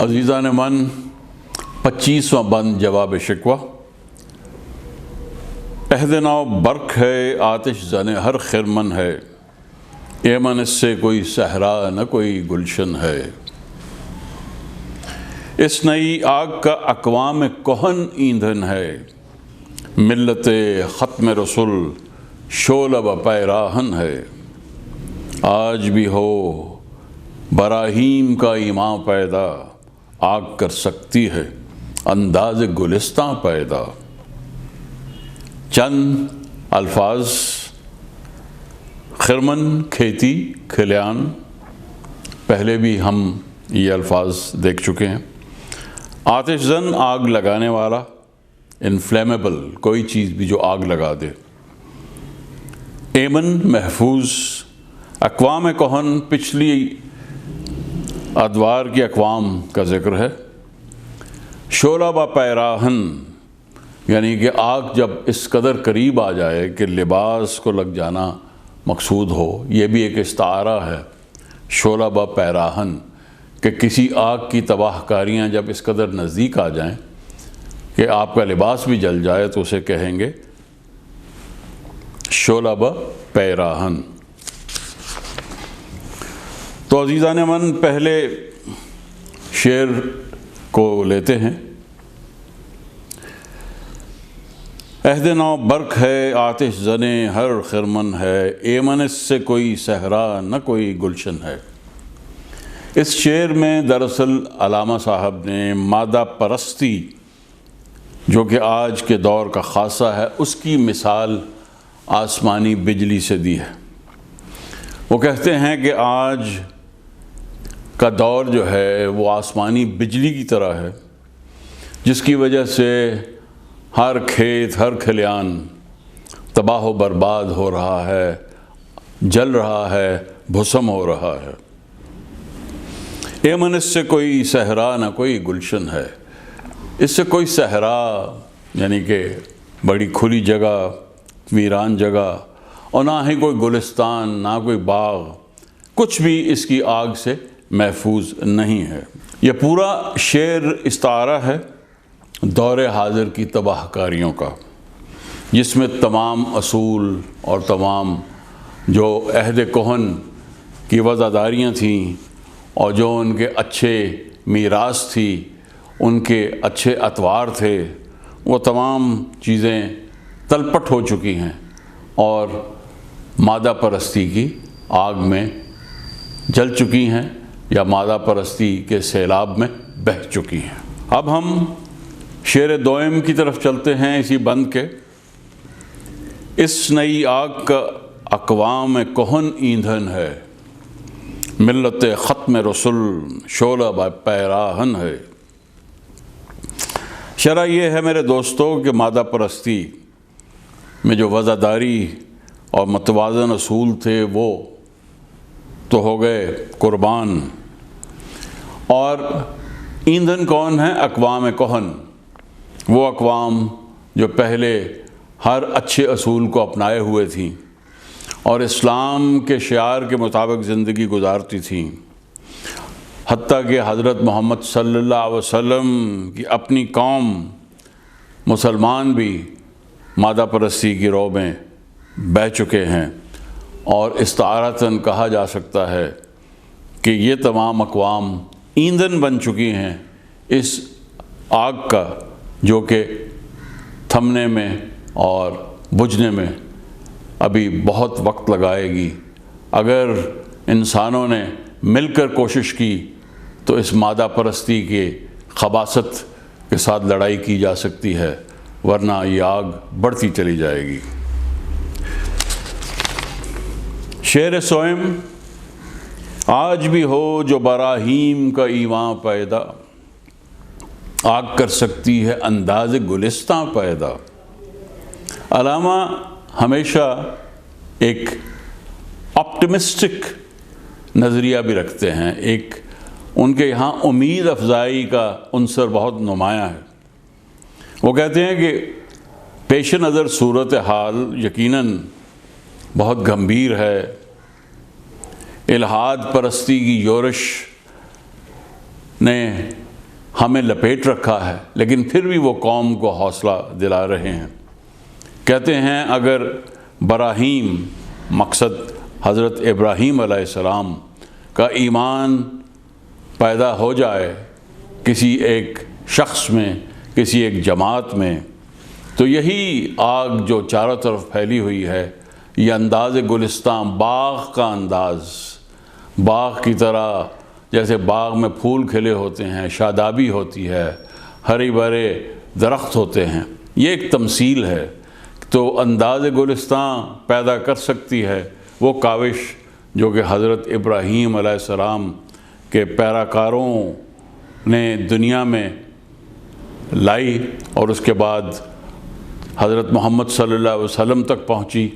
عزیزان من 25واں بند جواب شکوہ۔ عہد نو برق ہے آتش زن ہر خرمن ہے، ایمن اس سے کوئی صحرا نہ کوئی گلشن ہے۔ اس نئی آگ کا اقوام کہن ایندھن ہے، ملت ختم رسول شعلہ و پیراہن ہے۔ آج بھی ہو براہیم کا ایماں پیدا، آگ کر سکتی ہے انداز گلستاں پیدا۔ چند الفاظ: خرمن کھیتی کھلیان، پہلے بھی ہم یہ الفاظ دیکھ چکے ہیں۔ آتش زن آگ لگانے والا، انفلیمیبل کوئی چیز بھی جو آگ لگا دے۔ ایمن محفوظ، اقوام کہن پچھلی ادوار کی اقوام کا ذکر ہے۔ شعلہ و پیراہن یعنی کہ آگ جب اس قدر قریب آ جائے کہ لباس کو لگ جانا مقصود ہو، یہ بھی ایک استعارہ ہے۔ شعلہ و پیراہن کہ کسی آگ کی تباہ کاریاں جب اس قدر نزدیک آ جائیں کہ آپ کا لباس بھی جل جائے تو اسے کہیں گے شعلہ و پیراہن۔ تو عزیزان من پہلے شعر کو لیتے ہیں۔ عہد نو برق ہے آتش زنے ہر خرمن ہے، ایمن اس سے کوئی صحرا نہ کوئی گلشن ہے۔ اس شعر میں دراصل علامہ صاحب نے مادہ پرستی جو کہ آج کے دور کا خاصہ ہے، اس کی مثال آسمانی بجلی سے دی ہے۔ وہ کہتے ہیں کہ آج کا دور جو ہے وہ آسمانی بجلی کی طرح ہے، جس کی وجہ سے ہر کھیت ہر کھلیان تباہ و برباد ہو رہا ہے، جل رہا ہے، بھسم ہو رہا ہے۔ ایمن اس سے کوئی صحرا نہ کوئی گلشن ہے۔ اس سے کوئی صحرا یعنی کہ بڑی کھلی جگہ، ویران جگہ، اور نہ ہی کوئی گلستان، نہ کوئی باغ، کچھ بھی اس کی آگ سے محفوظ نہیں ہے۔ یہ پورا شعر استعارہ ہے دور حاضر کی تباہ کاریوں کا، جس میں تمام اصول اور تمام جو عہد کہن کی وزاداریاں تھیں اور جو ان کے اچھے میراث تھی، ان کے اچھے اطوار تھے، وہ تمام چیزیں تلپٹ ہو چکی ہیں اور مادہ پرستی کی آگ میں جل چکی ہیں یا مادہ پرستی کے سیلاب میں بہہ چکی ہیں۔ اب ہم شعر دوئم کی طرف چلتے ہیں اسی بند کے۔ اس نئی آگ کا اقوام کہن ایندھن ہے، ملت ختم رسول شعلہ و پیراہن ہے۔ شرح یہ ہے میرے دوستوں کہ مادہ پرستی میں جو وزاداری اور متوازن اصول تھے وہ تو ہو گئے قربان، اور ایندھن کون ہے؟ اقوام کہن، وہ اقوام جو پہلے ہر اچھے اصول کو اپنائے ہوئے تھیں اور اسلام کے شعار کے مطابق زندگی گزارتی تھیں، حتیٰ کہ حضرت محمد صلی اللہ علیہ وسلم کی اپنی قوم مسلمان بھی مادہ پرستی کی رو میں بہہ چکے ہیں، اور استعارتاً کہا جا سکتا ہے کہ یہ تمام اقوام ایندھن بن چکی ہیں اس آگ کا، جو کہ تھمنے میں اور بجھنے میں ابھی بہت وقت لگائے گی۔ اگر انسانوں نے مل کر کوشش کی تو اس مادہ پرستی کے خباثت کے ساتھ لڑائی کی جا سکتی ہے، ورنہ یہ آگ بڑھتی چلی جائے گی۔ شعر سوئم: آج بھی ہو جو براہیم کا ایواں پیدا، آگ کر سکتی ہے انداز گلستاں پیدا۔ علامہ ہمیشہ ایک آپٹمسٹک نظریہ بھی رکھتے ہیں، ایک ان کے یہاں امید افزائی کا عنصر بہت نمایاں ہے۔ وہ کہتے ہیں کہ پیش نظر صورتحال یقیناً بہت گمبھیر ہے، الحاد پرستی کی یورش نے ہمیں لپیٹ رکھا ہے، لیکن پھر بھی وہ قوم کو حوصلہ دلا رہے ہیں۔ کہتے ہیں اگر براہیم، مقصد حضرت ابراہیم علیہ السلام کا ایمان پیدا ہو جائے کسی ایک شخص میں، کسی ایک جماعت میں، تو یہی آگ جو چاروں طرف پھیلی ہوئی ہے، یہ انداز گلستان، باغ کا انداز، باغ کی طرح جیسے باغ میں پھول کھلے ہوتے ہیں، شادابی ہوتی ہے، ہرے بھرے درخت ہوتے ہیں، یہ ایک تمثیل ہے۔ تو انداز گلستان پیدا کر سکتی ہے وہ کاوش جو کہ حضرت ابراہیم علیہ السلام کے پیراکاروں نے دنیا میں لائی، اور اس کے بعد حضرت محمد صلی اللہ علیہ وسلم تک پہنچی،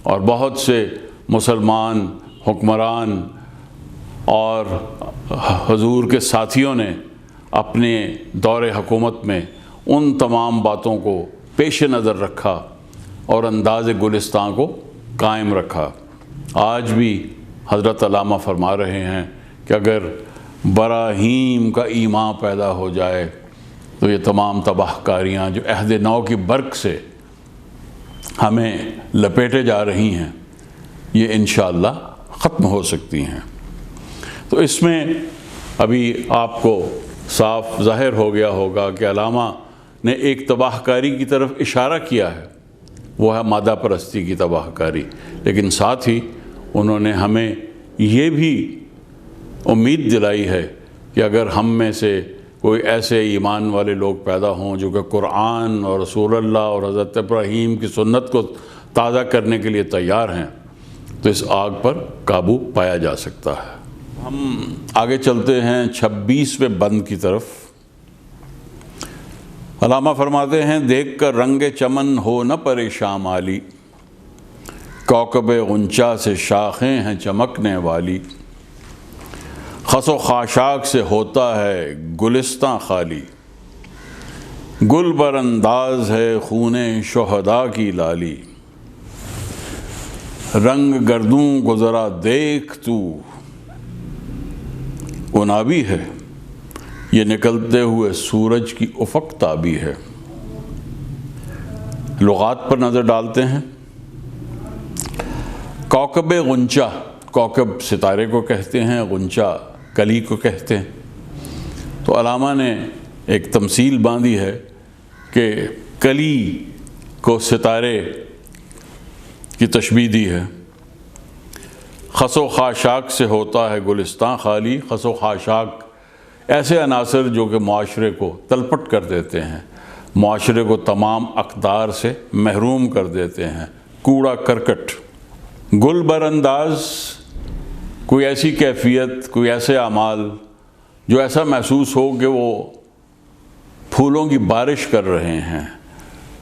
اور بہت سے مسلمان حکمران اور حضور کے ساتھیوں نے اپنے دور حکومت میں ان تمام باتوں کو پیش نظر رکھا اور انداز گلستان کو قائم رکھا۔ آج بھی حضرت علامہ فرما رہے ہیں کہ اگر براہیم کا ایمان پیدا ہو جائے تو یہ تمام تباہ کاریاں جو عہد نو کی برق سے ہمیں لپیٹے جا رہی ہیں، یہ انشاءاللہ ختم ہو سکتی ہیں۔ تو اس میں ابھی آپ کو صاف ظاہر ہو گیا ہوگا کہ علامہ نے ایک تباہ کاری کی طرف اشارہ کیا ہے، وہ ہے مادہ پرستی کی تباہ کاری، لیکن ساتھ ہی انہوں نے ہمیں یہ بھی امید دلائی ہے کہ اگر ہم میں سے کوئی ایسے ایمان والے لوگ پیدا ہوں جو کہ قرآن اور رسول اللہ اور حضرت ابراہیم کی سنت کو تازہ کرنے کے لیے تیار ہیں، تو اس آگ پر قابو پایا جا سکتا ہے۔ ہم آگے چلتے ہیں 26ویں بند کی طرف۔ علامہ فرماتے ہیں دیکھ کر رنگ چمن ہو نہ پریشان مالی، کوکب غنچہ سے شاخیں ہیں چمکنے والی، خس و خاشاک سے ہوتا ہے گلستان خالی، گل بر انداز ہے خون شہداء کی لالی، رنگ گردوں کو ذرا دیکھ تو انابی ہے، یہ نکلتے ہوئے سورج کی افق تابی ہے۔ لغات پر نظر ڈالتے ہیں۔ کوکب غنچہ، کوکب ستارے کو کہتے ہیں، غنچہ کلی کو کہتے ہیں۔ تو علامہ نے ایک تمثیل باندھی ہے کہ کلی کو ستارے کی تشبیہ دی ہے۔ خس و خاشاک سے ہوتا ہے گلستان خالی، خس و خاشاک ایسے عناصر جو کہ معاشرے کو تلپٹ کر دیتے ہیں، معاشرے کو تمام اقدار سے محروم کر دیتے ہیں، کوڑا کرکٹ۔ گل بر انداز، کوئی ایسی کیفیت، کوئی ایسے اعمال جو ایسا محسوس ہو کہ وہ پھولوں کی بارش کر رہے ہیں،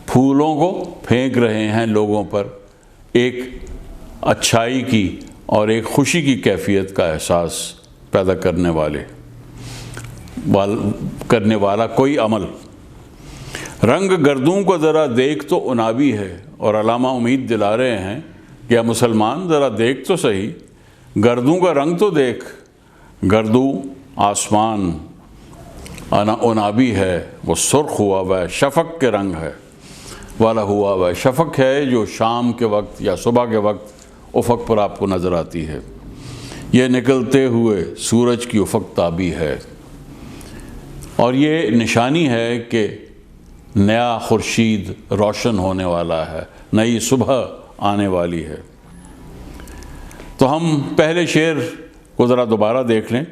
پھولوں کو پھینک رہے ہیں لوگوں پر، ایک اچھائی کی اور ایک خوشی کی کیفیت کا احساس پیدا کرنے والا کوئی عمل۔ رنگ گردوں کو ذرا دیکھ تو انابی ہے، اور علامہ امید دلا رہے ہیں کہ مسلمان ذرا دیکھ تو صحیح، گردوں کا رنگ تو دیکھ، گردو آسمان انابی ہے، وہ سرخ ہوا ہوا ہے، شفق کے رنگ ہے والا ہوا ہوا ہے، شفق ہے جو شام کے وقت یا صبح کے وقت افق پر آپ کو نظر آتی ہے، یہ نکلتے ہوئے سورج کی افق تابی ہے، اور یہ نشانی ہے کہ نیا خورشید روشن ہونے والا ہے، نئی صبح آنے والی ہے۔ تو ہم پہلے شعر کو ذرا دوبارہ دیکھ لیں،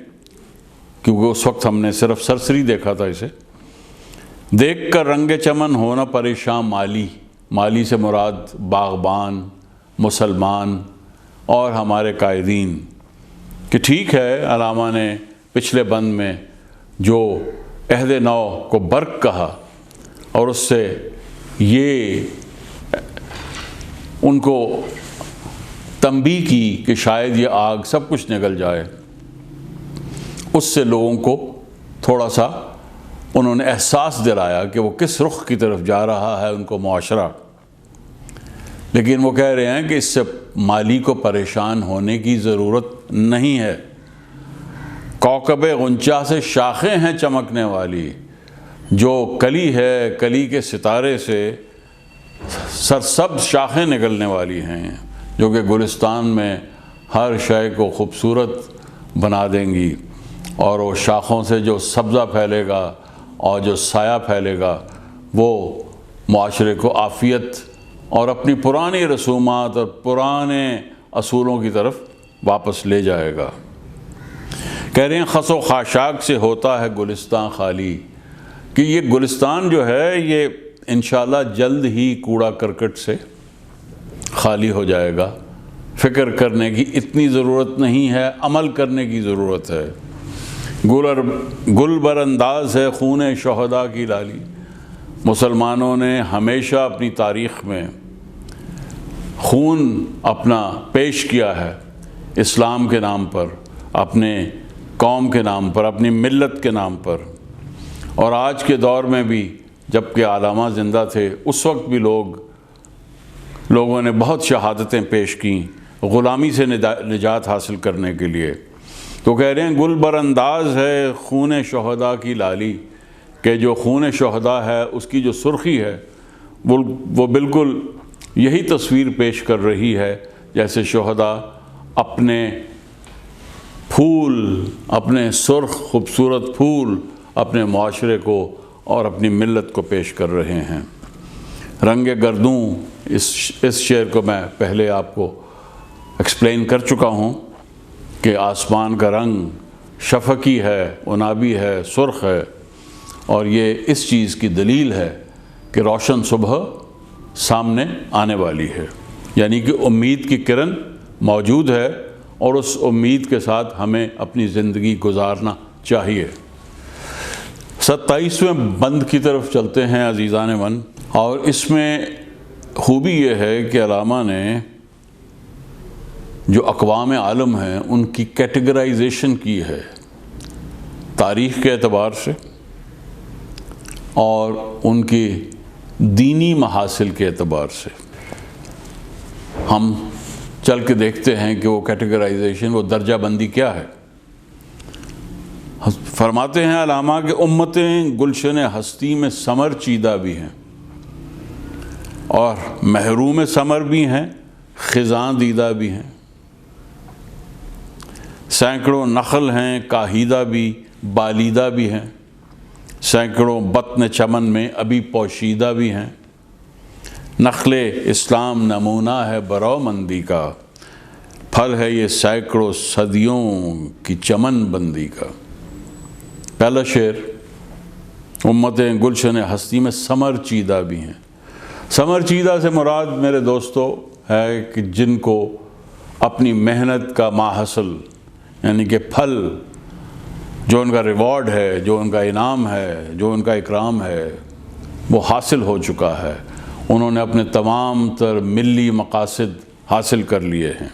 کیونکہ اس وقت ہم نے صرف سرسری دیکھا تھا اسے۔ دیکھ کر رنگ چمن ہونا پریشان مالی، مالی سے مراد باغبان، مسلمان اور ہمارے قائدین، کہ ٹھیک ہے علامہ نے پچھلے بند میں جو عہد نو کو برق کہا اور اس سے یہ ان کو تنبیہ کی کہ شاید یہ آگ سب کچھ نگل جائے، اس سے لوگوں کو تھوڑا سا انہوں نے احساس دلایا کہ وہ کس رخ کی طرف جا رہا ہے ان کو معاشرہ۔ لیکن وہ کہہ رہے ہیں کہ اس سے مالی کو پریشان ہونے کی ضرورت نہیں ہے، کوكب غنچہ سے شاخیں ہیں چمکنے والی، جو کلی ہے کلی کے ستارے سے سرسبز شاخیں نکلنے والی ہیں، جو کہ گلستان میں ہر شے کو خوبصورت بنا دیں گی، اور وہ شاخوں سے جو سبزہ پھیلے گا اور جو سایہ پھیلے گا وہ معاشرے کو عافیت اور اپنی پرانی رسومات اور پرانے اصولوں کی طرف واپس لے جائے گا۔ کہہ رہے ہیں خس و خاشاک سے ہوتا ہے گلستان خالی، کہ یہ گلستان جو ہے یہ انشاءاللہ جلد ہی کوڑا کرکٹ سے خالی ہو جائے گا۔ فکر کرنے کی اتنی ضرورت نہیں ہے، عمل کرنے کی ضرورت ہے۔ گل بر انداز ہے خون شہداء کی لالی۔ مسلمانوں نے ہمیشہ اپنی تاریخ میں خون اپنا پیش کیا ہے اسلام کے نام پر، اپنے قوم کے نام پر، اپنی ملت کے نام پر، اور آج کے دور میں بھی جب کہ علامہ زندہ تھے اس وقت بھی لوگوں نے بہت شہادتیں پیش کیں غلامی سے نجات حاصل کرنے کے لیے۔ تو کہہ رہے ہیں گل بر انداز ہے خون شہداء کی لالی، کہ جو خون شہداء ہے اس کی جو سرخی ہے وہ بالکل یہی تصویر پیش کر رہی ہے جیسے شہداء اپنے پھول، اپنے سرخ خوبصورت پھول اپنے معاشرے کو اور اپنی ملت کو پیش کر رہے ہیں۔ رنگ گردوں، اس شعر کو میں پہلے آپ کو ایکسپلین کر چکا ہوں کہ آسمان کا رنگ شفقی ہے، عنابی ہے، سرخ ہے، اور یہ اس چیز کی دلیل ہے کہ روشن صبح سامنے آنے والی ہے، یعنی کہ امید کی کرن موجود ہے، اور اس امید کے ساتھ ہمیں اپنی زندگی گزارنا چاہیے۔ 27ویں بند کی طرف چلتے ہیں عزیزان من، اور اس میں خوبی یہ ہے کہ علامہ نے جو اقوام عالم ہیں ان کی کیٹیگرائزیشن کی ہے تاریخ کے اعتبار سے اور ان کی دینی محاصل کے اعتبار سے۔ ہم چل کے دیکھتے ہیں کہ وہ کیٹیگرائزیشن، وہ درجہ بندی کیا ہے۔ فرماتے ہیں علامہ کہ امتیں گلشن ہستی میں ثمر چیدہ بھی ہیں اور محروم ثمر بھی ہیں، خزاں دیدہ بھی ہیں۔ سینکڑوں نخل ہیں کاہیدہ بھی، بالیدہ بھی ہیں، سینکڑوں بطن چمن میں ابھی پوشیدہ بھی ہیں۔ نخل اسلام نمونہ ہے برو مندی کا، پھل ہے یہ سینکڑوں صدیوں کی چمن بندی کا۔ پہلا شعر، امتیں گلشن ہستی میں ثمر چیدہ بھی ہیں۔ ثمر چیدہ سے مراد میرے دوستو ہے کہ جن کو اپنی محنت کا ماحصل، یعنی کہ پھل، جو ان کا ریوارڈ ہے، جو ان کا انعام ہے، جو ان کا اکرام ہے، وہ حاصل ہو چکا ہے۔ انہوں نے اپنے تمام تر ملی مقاصد حاصل کر لیے ہیں،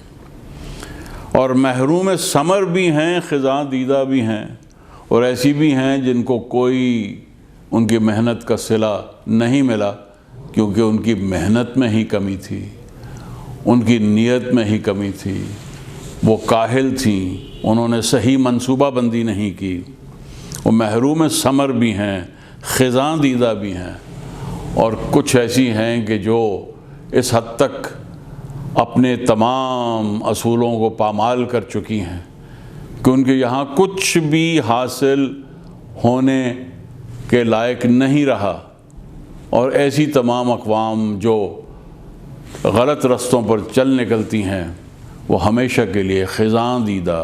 اور محروم ثمر بھی ہیں، خزاں دیدہ بھی ہیں، اور ایسی بھی ہیں جن کو کوئی ان کی محنت کا صلہ نہیں ملا، کیونکہ ان کی محنت میں ہی کمی تھی، ان کی نیت میں ہی کمی تھی، وہ کاہل تھیں، انہوں نے صحیح منصوبہ بندی نہیں کی۔ وہ محروم ثمر بھی ہیں، خزاں دیدہ بھی ہیں، اور کچھ ایسی ہیں کہ جو اس حد تک اپنے تمام اصولوں کو پامال کر چکی ہیں کہ ان کے یہاں کچھ بھی حاصل ہونے کے لائق نہیں رہا، اور ایسی تمام اقوام جو غلط رستوں پر چل نکلتی ہیں وہ ہمیشہ کے لیے خزاں دیدہ،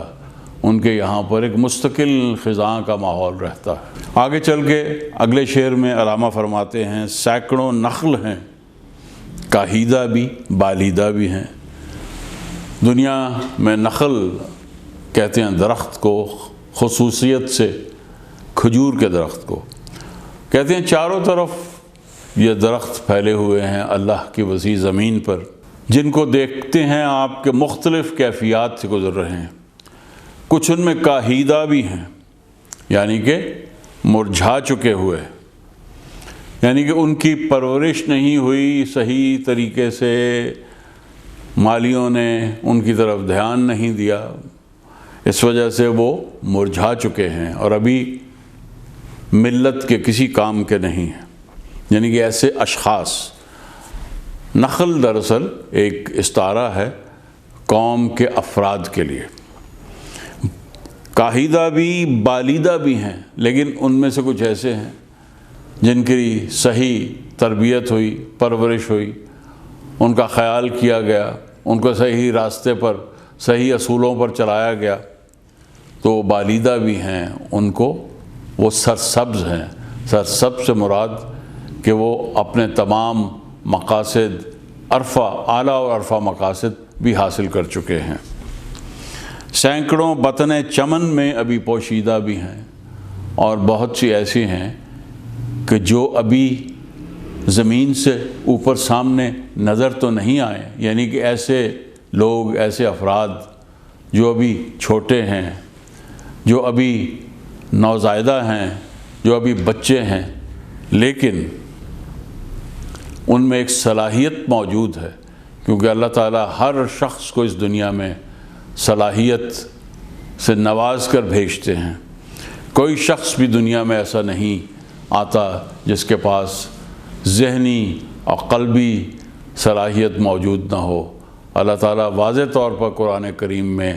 ان کے یہاں پر ایک مستقل خزاں کا ماحول رہتا ہے۔ آگے چل کے اگلے شعر میں علامہ فرماتے ہیں سینکڑوں نخل ہیں کاہیدہ بھی، بالیدہ بھی ہیں۔ دنیا میں نخل کہتے ہیں درخت کو، خصوصیت سے کھجور کے درخت کو کہتے ہیں۔ چاروں طرف یہ درخت پھیلے ہوئے ہیں اللہ کی وسیع زمین پر، جن کو دیکھتے ہیں آپ کے مختلف کیفیات سے گزر رہے ہیں۔ کچھ ان میں کاہیدہ بھی ہیں، یعنی کہ مرجھا چکے ہوئے، یعنی کہ ان کی پرورش نہیں ہوئی صحیح طریقے سے، مالیوں نے ان کی طرف دھیان نہیں دیا، اس وجہ سے وہ مرجھا چکے ہیں اور ابھی ملت کے کسی کام کے نہیں ہیں، یعنی کہ ایسے اشخاص۔ نخل دراصل ایک استعارہ ہے قوم کے افراد کے لیے، کاہیدہ بھی بالیدہ بھی ہیں، لیکن ان میں سے کچھ ایسے ہیں جن کی صحیح تربیت ہوئی، پرورش ہوئی، ان کا خیال کیا گیا، ان کو صحیح راستے پر، صحیح اصولوں پر چلایا گیا، تو وہ بالیدہ بھی ہیں، ان کو وہ سرسبز ہیں۔ سرسبز سے مراد کہ وہ اپنے تمام مقاصد عرفہ، اعلیٰ اور عرفہ مقاصد بھی حاصل کر چکے ہیں۔ سینکڑوں بطن چمن میں ابھی پوشیدہ بھی ہیں، اور بہت سی ایسی ہیں کہ جو ابھی زمین سے اوپر سامنے نظر تو نہیں آئے، یعنی کہ ایسے لوگ، ایسے افراد جو ابھی چھوٹے ہیں، جو ابھی نوزائیدہ ہیں، جو ابھی بچے ہیں، لیکن ان میں ایک صلاحیت موجود ہے، کیونکہ اللہ تعالیٰ ہر شخص کو اس دنیا میں صلاحیت سے نواز کر بھیجتے ہیں۔ کوئی شخص بھی دنیا میں ایسا نہیں آتا جس کے پاس ذہنی اور قلبی صلاحیت موجود نہ ہو۔ اللہ تعالیٰ واضح طور پر قرآن کریم میں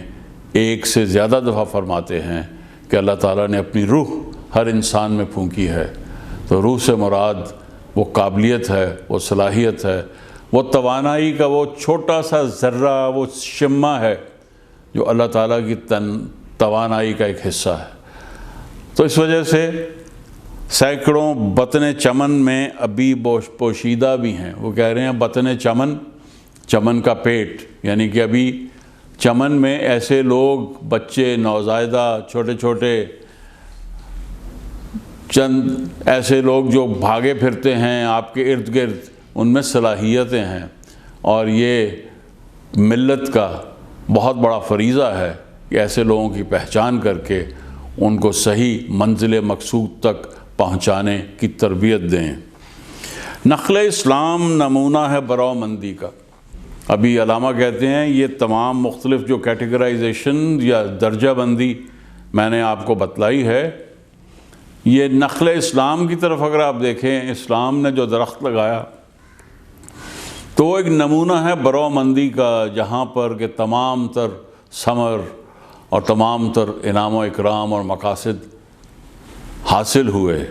ایک سے زیادہ دفعہ فرماتے ہیں کہ اللہ تعالیٰ نے اپنی روح ہر انسان میں پھونکی ہے، تو روح سے مراد وہ قابلیت ہے، وہ صلاحیت ہے، وہ توانائی کا وہ چھوٹا سا ذرہ، وہ شمع ہے جو اللہ تعالیٰ کی توانائی کا ایک حصہ ہے۔ تو اس وجہ سے سینکڑوں بطن چمن میں ابھی پوشیدہ بھی ہیں۔ وہ کہہ رہے ہیں بطن چمن، چمن کا پیٹ، یعنی کہ ابھی چمن میں ایسے لوگ، بچے، نوزائیدہ، چھوٹے چھوٹے، چند ایسے لوگ جو بھاگے پھرتے ہیں آپ کے ارد گرد، ان میں صلاحیتیں ہیں، اور یہ ملت کا بہت بڑا فریضہ ہے کہ ایسے لوگوں کی پہچان کر کے ان کو صحیح منزل مقصود تک پہنچانے کی تربیت دیں۔ نخل اسلام نمونہ ہے برآمدی کا۔ ابھی علامہ کہتے ہیں یہ تمام مختلف جو کیٹیگرائزیشن یا درجہ بندی میں نے آپ کو بتلائی ہے، یہ نخل اسلام کی طرف اگر آپ دیکھیں، اسلام نے جو درخت لگایا تو وہ ایک نمونہ ہے برآمدی کا، جہاں پر کہ تمام تر ثمر اور تمام تر انعام و اکرام اور مقاصد حاصل ہوئے،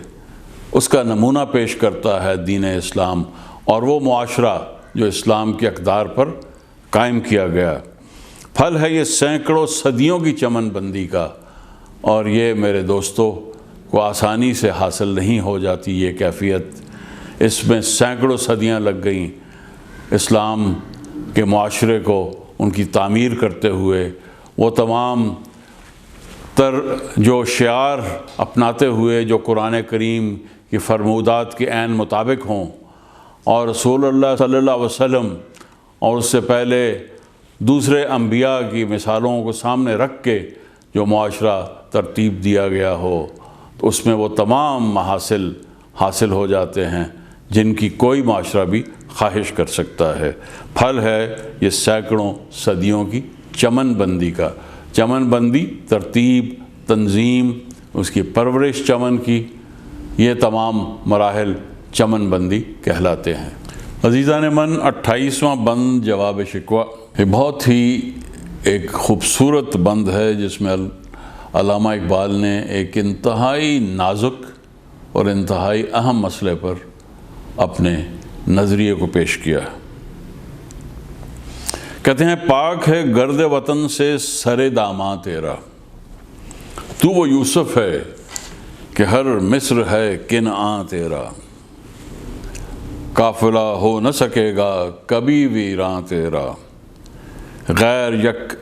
اس کا نمونہ پیش کرتا ہے دین اسلام اور وہ معاشرہ جو اسلام کی اقدار پر قائم کیا گیا۔ پھل ہے یہ سینکڑوں صدیوں کی چمن بندی کا، اور یہ میرے دوستوں کو آسانی سے حاصل نہیں ہو جاتی یہ کیفیت۔ اس میں سینکڑوں صدیاں لگ گئیں اسلام کے معاشرے کو ان کی تعمیر کرتے ہوئے، وہ تمام تر جو شعار اپناتے ہوئے جو قرآن کریم کی فرمودات کے عین مطابق ہوں، اور رسول اللہ صلی اللہ علیہ وسلم اور اس سے پہلے دوسرے انبیاء کی مثالوں کو سامنے رکھ کے جو معاشرہ ترتیب دیا گیا ہو، تو اس میں وہ تمام محاصل حاصل ہو جاتے ہیں جن کی کوئی معاشرہ بھی خواہش کر سکتا ہے۔ پھل ہے یہ سینکڑوں صدیوں کی چمن بندی کا۔ چمن بندی ترتیب، تنظیم، اس کی پرورش چمن کی، یہ تمام مراحل چمن بندی کہلاتے ہیں۔ عزیزان من، 28واں بند جواب شکوہ، یہ بہت ہی ایک خوبصورت بند ہے جس میں علامہ اقبال نے ایک انتہائی نازک اور انتہائی اہم مسئلے پر اپنے نظریے کو پیش کیا۔ کہتے ہیں پاک ہے گرد وطن سے سر داماں تیرا، تو وہ یوسف ہے کہ ہر مصر ہے کنعاں تیرا، قافلہ ہو نہ سکے گا کبھی ویراں تیرا، غیر یک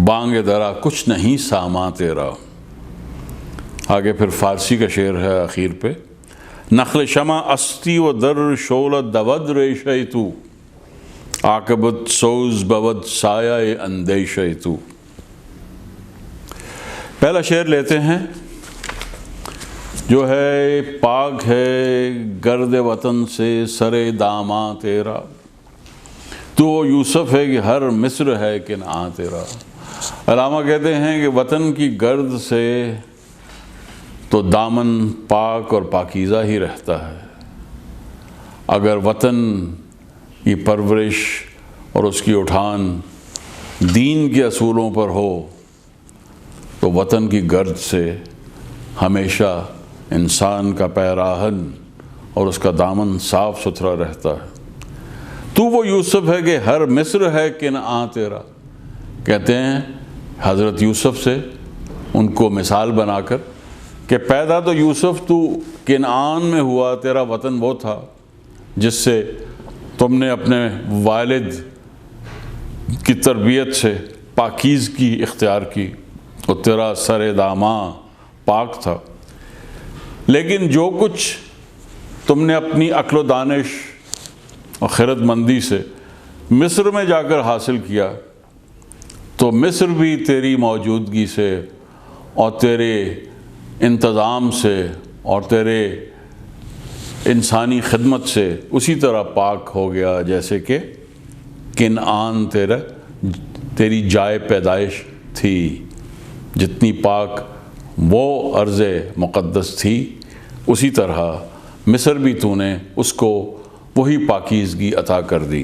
بانگ درا کچھ نہیں ساماں تیرا۔ آگے پھر فارسی کا شعر ہے آخر پہ، نخل شمع استی و در شعلہ دود ریشہ تو، عاقبت سوز بود سایہ اندیشہ تو۔ پہلا شعر لیتے ہیں جو ہے پاک ہے گرد وطن سے سر داماں تیرا، تو وہ یوسف ہے کہ ہر مصر ہے کنعاں تیرا۔ علامہ کہتے ہیں کہ وطن کی گرد سے تو دامن پاک اور پاکیزہ ہی رہتا ہے۔ اگر وطن کی پرورش اور اس کی اٹھان دین کے اصولوں پر ہو تو وطن کی گرد سے ہمیشہ انسان کا پیراہن اور اس کا دامن صاف ستھرا رہتا ہے۔ تو وہ یوسف ہے کہ ہر مصر ہے کنعان تیرا۔ کہتے ہیں حضرت یوسف سے ان کو مثال بنا کر کہ پیدا تو یوسف تو کنعان میں ہوا، تیرا وطن وہ تھا جس سے تم نے اپنے والد کی تربیت سے پاکیزگی اختیار کی اور تیرا سر داماں پاک تھا، لیکن جو کچھ تم نے اپنی عقل و دانش اور خرد مندی سے مصر میں جا کر حاصل کیا تو مصر بھی تیری موجودگی سے اور تیرے انتظام سے اور تیرے انسانی خدمت سے اسی طرح پاک ہو گیا جیسے کہ کنعان تیری جائے پیدائش تھی۔ جتنی پاک وہ ارض مقدس تھی اسی طرح مصر بھی تو نے اس کو وہی پاکیزگی عطا کر دی۔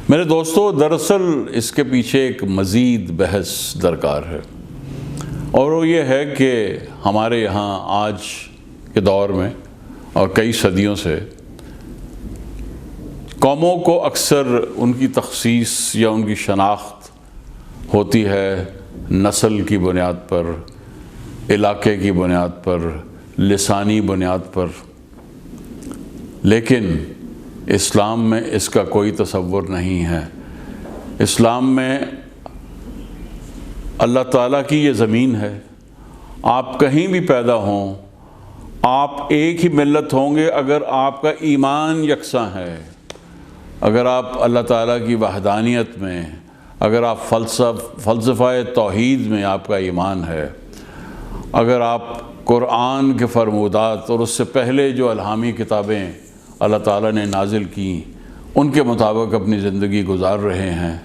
میرے دوستو، دراصل اس کے پیچھے ایک مزید بحث درکار ہے، اور وہ یہ ہے کہ ہمارے یہاں آج کے دور میں اور کئی صدیوں سے قوموں کو اکثر ان کی تخصیص یا ان کی شناخت ہوتی ہے نسل کی بنیاد پر، علاقے کی بنیاد پر، لسانی بنیاد پر، لیکن اسلام میں اس کا کوئی تصور نہیں ہے۔ اسلام میں اللہ تعالیٰ کی یہ زمین ہے، آپ کہیں بھی پیدا ہوں آپ ایک ہی ملت ہوں گے اگر آپ کا ایمان یکساں ہے، اگر آپ اللہ تعالیٰ کی وحدانیت میں، اگر آپ فلسفہ توحید میں آپ کا ایمان ہے، اگر آپ قرآن کے فرمودات اور اس سے پہلے جو الہامی کتابیں اللہ تعالیٰ نے نازل کی ان کے مطابق اپنی زندگی گزار رہے ہیں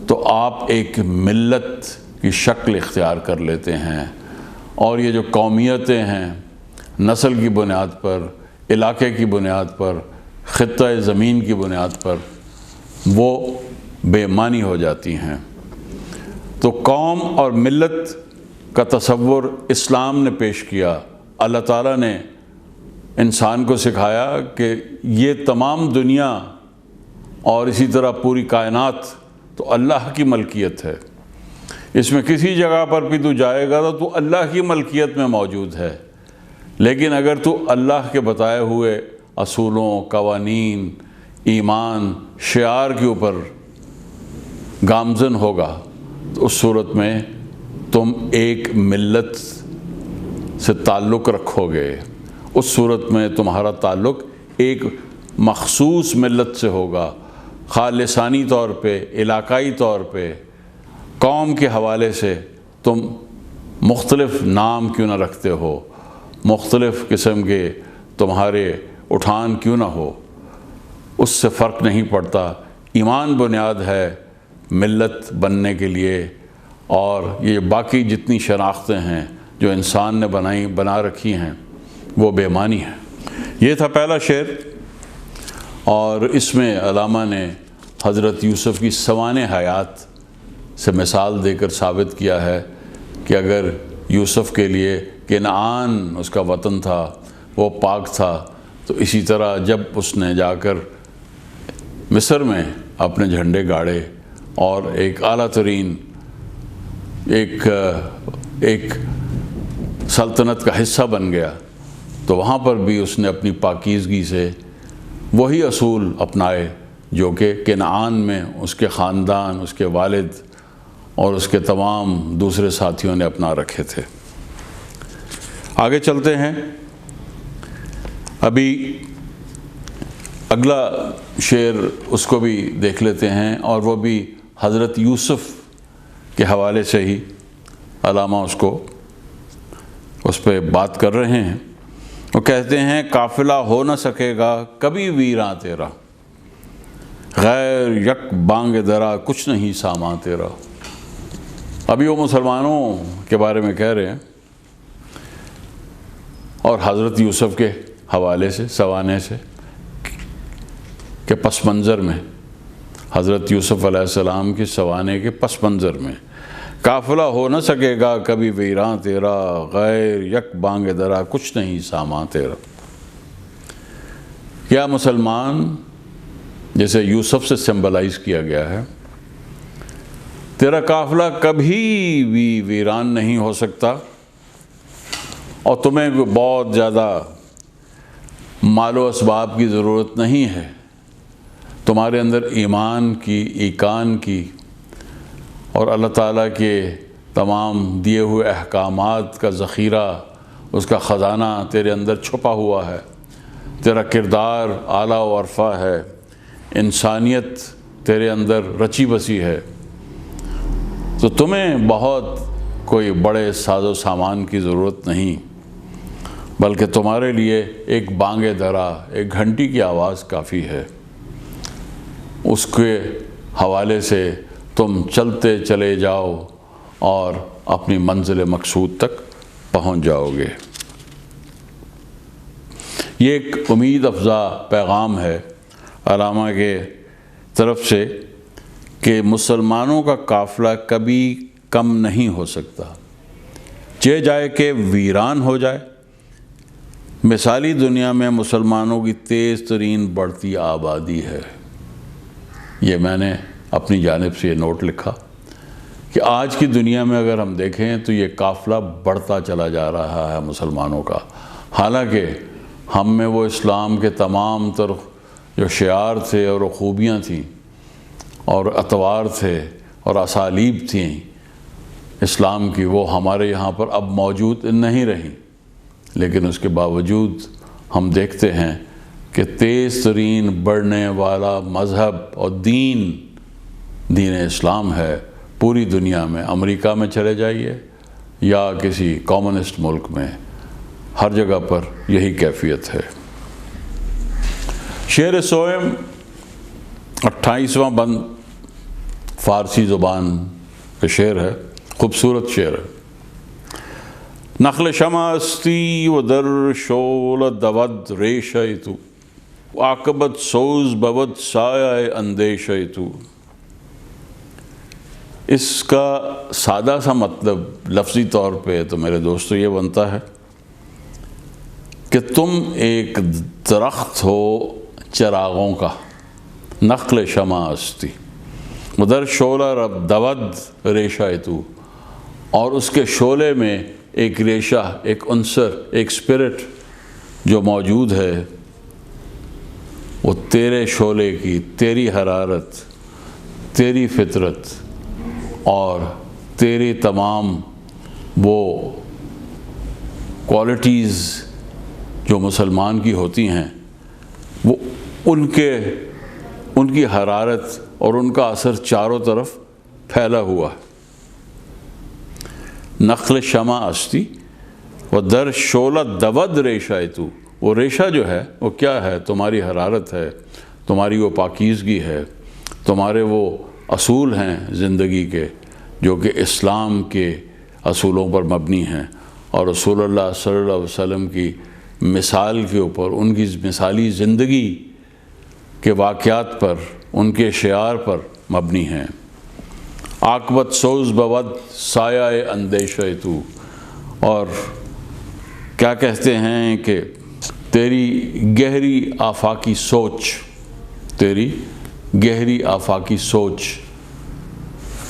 تو آپ ایک ملت کی شکل اختیار کر لیتے ہیں۔ اور یہ جو قومیتیں ہیں نسل کی بنیاد پر، علاقے کی بنیاد پر، خطہ زمین کی بنیاد پر، وہ بے معنی ہو جاتی ہیں۔ تو قوم اور ملت کا تصور اسلام نے پیش کیا۔ اللہ تعالیٰ نے انسان کو سکھایا کہ یہ تمام دنیا اور اسی طرح پوری کائنات تو اللہ کی ملکیت ہے، اس میں کسی جگہ پر بھی تو جائے گا تو اللہ کی ملکیت میں موجود ہے، لیکن اگر تو اللہ کے بتائے ہوئے اصولوں، قوانین، ایمان، شعار کے اوپر گامزن ہوگا تو اس صورت میں تم ایک ملت سے تعلق رکھو گے، اس صورت میں تمہارا تعلق ایک مخصوص ملت سے ہوگا، خواہ لسانی طور پہ، علاقائی طور پہ، قوم کے حوالے سے تم مختلف نام کیوں نہ رکھتے ہو، مختلف قسم کے تمہارے اٹھان کیوں نہ ہو، اس سے فرق نہیں پڑتا۔ ایمان بنیاد ہے ملت بننے کے لیے، اور یہ باقی جتنی شناختیں ہیں جو انسان نے بنا رکھی ہیں وہ بے معنی ہیں۔ یہ تھا پہلا شعر، اور اس میں علامہ نے حضرت یوسف کی سوانح حیات سے مثال دے کر ثابت کیا ہے کہ اگر یوسف کے لیے کنعان اس کا وطن تھا، وہ پاک تھا، تو اسی طرح جب اس نے جا کر مصر میں اپنے جھنڈے گاڑے اور ایک اعلیٰ ترین ایک سلطنت کا حصہ بن گیا تو وہاں پر بھی اس نے اپنی پاکیزگی سے وہی اصول اپنائے جو کہ کنعان میں اس کے خاندان، اس کے والد اور اس کے تمام دوسرے ساتھیوں نے اپنا رکھے تھے۔ آگے چلتے ہیں، ابھی اگلا شعر اس کو بھی دیکھ لیتے ہیں، اور وہ بھی حضرت یوسف کے حوالے سے ہی علامہ اس پہ بات کر رہے ہیں۔ وہ کہتے ہیں قافلہ ہو نہ سکے گا کبھی ویراں تیرا، غیر یک بانگ درا کچھ نہیں سامان تیرا۔ ابھی وہ مسلمانوں کے بارے میں کہہ رہے ہیں اور حضرت یوسف کے حوالے سے سوانح سے کہ پس منظر میں حضرت یوسف علیہ السلام کی سوانح کے پس منظر میں قافلہ ہو نہ سکے گا کبھی ویراں تیرا، غیر یک بانگ درا کچھ نہیں سامان تیرا۔ کیا مسلمان جسے یوسف سے سمبلائز کیا گیا ہے، تیرا قافلہ کبھی بھی ویران نہیں ہو سکتا، اور تمہیں بہت زیادہ مال و اسباب کی ضرورت نہیں ہے، تمہارے اندر ایمان کی، ایقان کی اور اللہ تعالیٰ کے تمام دیے ہوئے احکامات کا ذخیرہ، اس کا خزانہ تیرے اندر چھپا ہوا ہے، تیرا کردار اعلیٰ و عرفہ ہے، انسانیت تیرے اندر رچی بسی ہے، تو تمہیں بہت کوئی بڑے ساز و سامان کی ضرورت نہیں، بلکہ تمہارے لیے ایک بانگ درا، ایک گھنٹی کی آواز کافی ہے، اس کے حوالے سے تم چلتے چلے جاؤ اور اپنی منزل مقصود تک پہنچ جاؤ گے۔ یہ ایک امید افزا پیغام ہے علامہ کے طرف سے کہ مسلمانوں کا قافلہ کبھی کم نہیں ہو سکتا، چہ جائے کہ ویران ہو جائے۔ مثالی دنیا میں مسلمانوں کی تیز ترین بڑھتی آبادی ہے۔ یہ میں نے اپنی جانب سے یہ نوٹ لکھا کہ آج کی دنیا میں اگر ہم دیکھیں تو یہ قافلہ بڑھتا چلا جا رہا ہے مسلمانوں کا، حالانکہ ہم میں وہ اسلام کے تمام تر جو شعار تھے اور خوبیاں تھیں اور اطوار تھے اور اسالیب تھیں اسلام کی، وہ ہمارے یہاں پر اب موجود نہیں رہیں، لیکن اس کے باوجود ہم دیکھتے ہیں کہ تیز ترین بڑھنے والا مذہب اور دین اسلام ہے پوری دنیا میں۔ امریکہ میں چلے جائیے یا کسی کمیونسٹ ملک میں، ہر جگہ پر یہی کیفیت ہے۔ شعر سوئم 28واں بند فارسی زبان کا شعر ہے، خوبصورت شعر ہے۔ نخل شمع استی و در شعلہ دود ریشہ تو، عاقبت سوز بود سایہ اندیشہ تو۔ اس کا سادہ سا مطلب لفظی طور پہ تو میرے دوستو یہ بنتا ہے کہ تم ایک درخت ہو چراغوں کا، نخل شمع استی ودر شعلہ دود ریشہ تو، اور اس کے شعلے میں ایک ریشہ، ایک عنصر، ایک اسپرٹ جو موجود ہے، وہ تیرے شعلے کی، تیری حرارت، تیری فطرت اور تیری تمام وہ کوالٹیز جو مسلمان کی ہوتی ہیں، وہ ان کی حرارت اور ان کا اثر چاروں طرف پھیلا ہوا ہے۔ نخل شمع استی و در شعلہ دود ریشہ تو، وہ ریشہ جو ہے وہ کیا ہے؟ تمہاری حرارت ہے، تمہاری وہ پاکیزگی ہے، تمہارے وہ اصول ہیں زندگی کے جو کہ اسلام کے اصولوں پر مبنی ہیں، اور رسول اللہ صلی اللہ علیہ وسلم کی مثال کے اوپر، ان کی مثالی زندگی کے واقعات پر، ان کے شعار پر مبنی ہیں۔ عاقبت سوز بود سایہ اندیشہ تو، اور کیا کہتے ہیں کہ تیری گہری آفاقی سوچ، تیری گہری آفاقی سوچ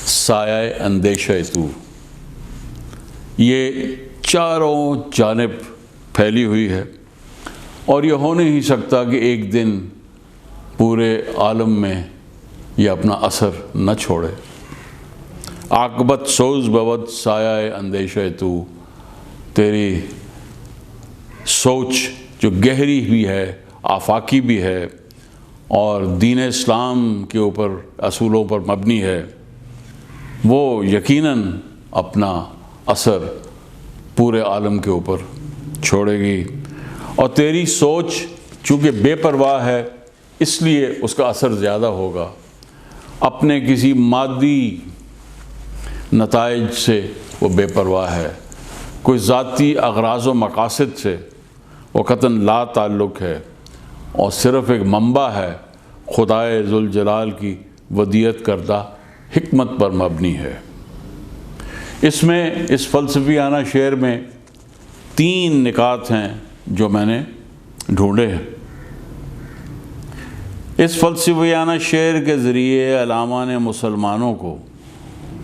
سایہ اندیشہ تو، یہ چاروں جانب پھیلی ہوئی ہے، اور یہ ہو نہیں سکتا کہ ایک دن پورے عالم میں یہ اپنا اثر نہ چھوڑے۔ عاقبت سوز بود سایہ اندیشہ تو، تیری سوچ جو گہری بھی ہے، آفاقی بھی ہے، اور دین اسلام کے اوپر اصولوں پر مبنی ہے، وہ یقیناً اپنا اثر پورے عالم کے اوپر چھوڑے گی، اور تیری سوچ چونکہ بے پرواہ ہے اس لیے اس کا اثر زیادہ ہوگا۔ اپنے کسی مادی نتائج سے وہ بے پرواہ ہے، کوئی ذاتی اغراض و مقاصد سے وہ قطعاً لا تعلق ہے، اور صرف ایک منبع ہے خدائے ذوالجلال کی ودیعت کردہ حکمت پر مبنی ہے۔ اس میں اس فلسفیانہ شعر میں 3 نکات ہیں جو میں نے ڈھونڈے ہیں۔ اس فلسفیانہ شعر کے ذریعے علامہ نے مسلمانوں کو